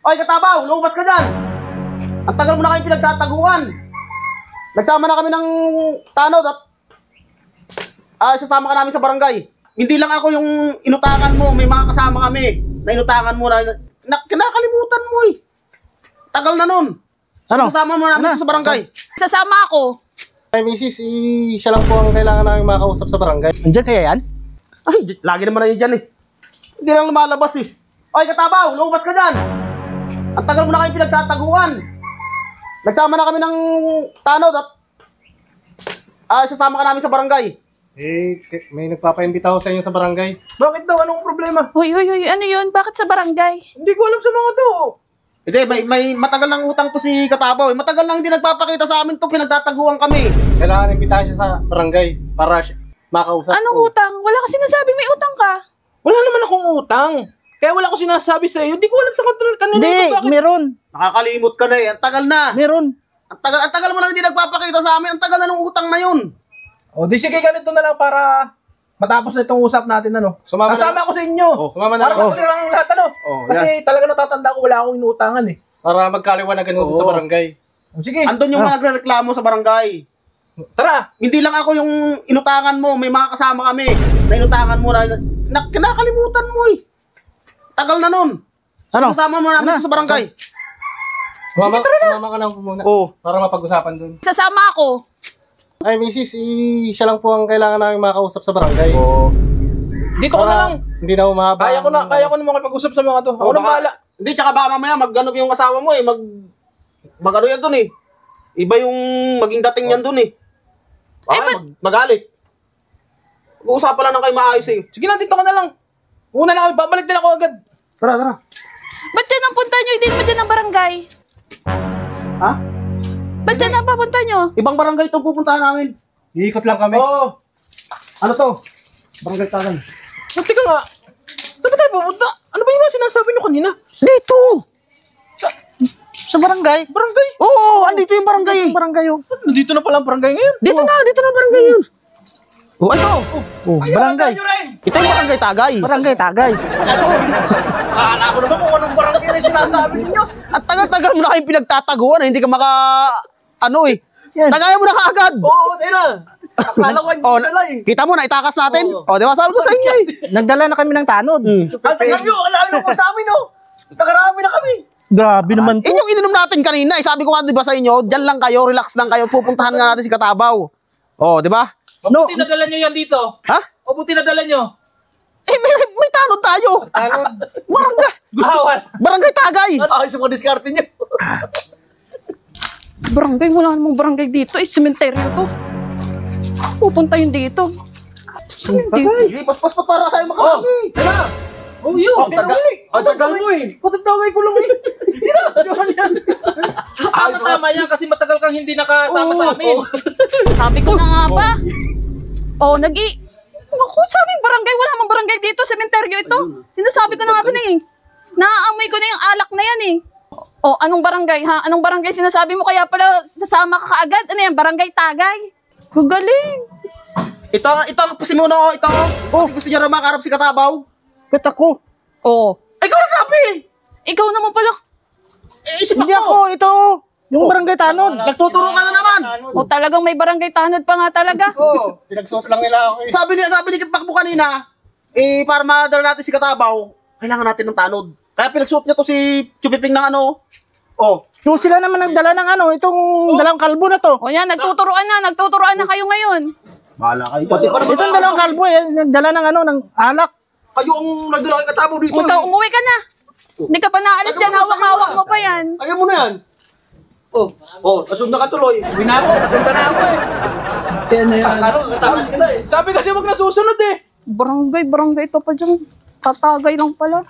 Oy, Katabaw, lumabas ka dyan! Ang tagal mo na kayong pinagtataguan. Nagsama na kami ng tanod at sasama ka namin sa barangay. Hindi lang ako yung inutangan mo, may mga kasama kami na inutangan mo na kinakalimutan mo eh. Tagal na nun. Ano? Sasama mo namin sa barangay. Sasama ako. Ay, misis, siya lang po ang kailangan namin makausap sa barangay. Andiyan kaya yan? Ay, lagi naman na yun dyan eh. Hindi lang lumalabas eh. Oy, Katabaw, lumabas ka dyan! Ang tagal mo na kayong pinagtataguan. Nagsama na kami ng tanod at sasama ka namin sa barangay. May nagpapaimbita ko sa inyo sa barangay. Bakit daw? Anong problema? Hoy, ano yun? Bakit sa barangay? Hindi ko alam sa mga to. Hindi, may matagal lang utang to si Katabaw. Matagal lang hindi nagpapakita sa amin to, pinagtataguan kami. Kailangan imbitahan siya sa barangay para makausap. Anong utang? Wala ka sinasabing may utang ka. Wala naman akong utang. Kaya wala ko sinasabi sa iyo. Hindi ko alam sa kanila. Hindi, Bakit? meron. Nakakalimot ka na eh. Ang tagal na. Meron. Ang tagal mo lang hindi nagpapakita sa amin. Ang tagal na ng utang na yun. O, di sige, ganito na lang para matapos na itong usap natin, ano. Kasama ako sa inyo. Sumama na Para ako. matulira ang lahat, ano. Kasi talaga natatanda ko, wala akong inuutangan, eh. Para magkaliwanagan doon sa barangay. O, sige, Andun yung mga nagreklamo sa barangay. tara. Hindi lang ako yung inutangan mo. May mga kasama kami na inutangan mo na kinakalimutan mo eh. Tagal na nun. Ano? Sasama mo namin sa barangay. Sumama ka na muna. Oo. Para mapag-usapan doon. Sasama ako. Ay, misis, siya lang po ang kailangan namin makausap sa barangay. Dito ko na lang. Hindi na umahaba. Kaya ko na makipag-usap sa mga to. Ako na bahala. Hindi, tsaka baka mamaya mag-ano yung asawa mo eh. Mag-ano yan dun eh. Iba yung maging dating yan dun eh. Baka magalit. Mag-uusapan lang ng kayo maayos eh. Sige na, dito ka na lang. Una na kami, babalik din ako agad. Tara. Ba't dyan ang punta nyo? Hindi naman dyan ang barangay. Ha? Ba't dyan ang papunta nyo? Ibang barangay itong pupuntahan namin. Iikot lang kami. Oo. Ano to? Barangay Tagan. Teka nga. Saan ba tayo pupunta? Ano ba yung mga sinasabi nyo kanina? Dito! Sa barangay? Barangay? Oo, andito yung barangay. Barangay yun. Nandito na pala ang barangay ngayon. Dito na barangay yun. Oh, ito. Oh, barangay. Ito yung barangay Tagay. Barangay Tagay. Akala ko naman kung anong barangay na yung sinasabi ninyo. At tagal-tagal mo na kayong pinagtataguan hindi ka ano eh. Yan. Tagayan mo na kaagad. Oo, tayo na. Akala ko Oh, ay dala eh. kita mo na itakas natin. Oh, di ba sabi ko sa inyo eh. Nagdala na kami ng tanod. Ang tagal nyo, alahin ako sa amin oh. Nakarami na kami. Grabe naman to. Yung ininom natin kanina, eh, sabi ko nga 'di ba sa inyo, diyan lang kayo, relax lang kayo, pupuntahan nga natin si Katabaw. Oh, 'di ba? No. Buti nadala nyo yan dito. Ha? O buti nadala nyo. Eh, may tanod tayo. Tanod. Barangay. Barangay Tagay. Ay, sa mga diskarte nyo. Barangay? Wala namang barangay dito. Sementeryo to. Pupunta yun dito. Hindi, paspas pa para tayo makarami. Tara. Oh, yun. Ang tagal mo eh. Patagdaway ko lang eh. Tama yan kasi matagal kang hindi nakasama sa amin. Sabi ko na nga ba? Oh, Naku, sabi barangay. Wala namang barangay dito. Sementeryo ito. Sinasabi ko na nga ba na eh. Naaamoy ko na yung alak na yan eh. Oh, anong barangay ha? Anong barangay sinasabi mo? Kaya pala sasama ka kaagad. Ano yan? Barangay Tagay. Galing. Ito ang pasimuno, ito. Kasi gusto niya rin makarap si Katabaw. Ba't ako? Oh. Ikaw nagsabi. Ikaw naman pala. Eh, isip Hindi ako, ito. Yung barangay tanod. Nagtuturo ka na naman. Oh, talagang may barangay tanod pa nga talaga. Oh. Pinagsuot lang nila ako eh. Sabi ni Kitbakbo kanina, para madala natin si Katabaw, kailangan natin ng tanod. Kaya pinagsuot niya to si Chupiping ng ano. Oh. Yung sila naman nagdala ng itong dalawang kalbo na to. O yan, nagtuturuan na kayo ngayon. Bahala kayo. Itong dalawang kalbo nagdala ng ng alak. Kayo ang nagdala kay Katabaw dito. Ikaw, umuwi ka na. Hindi ka pa naalis dyan, hawak-hawak mo pa yan. Ayaw mo na yan. Nasund na ka tuloy. Uwi na ako, nasunda na ako eh. Kaya na yan. Katakas ka na eh. Sabi kasi wag na susunod eh. Barangay ito pa dyan. Tatagay lang pala.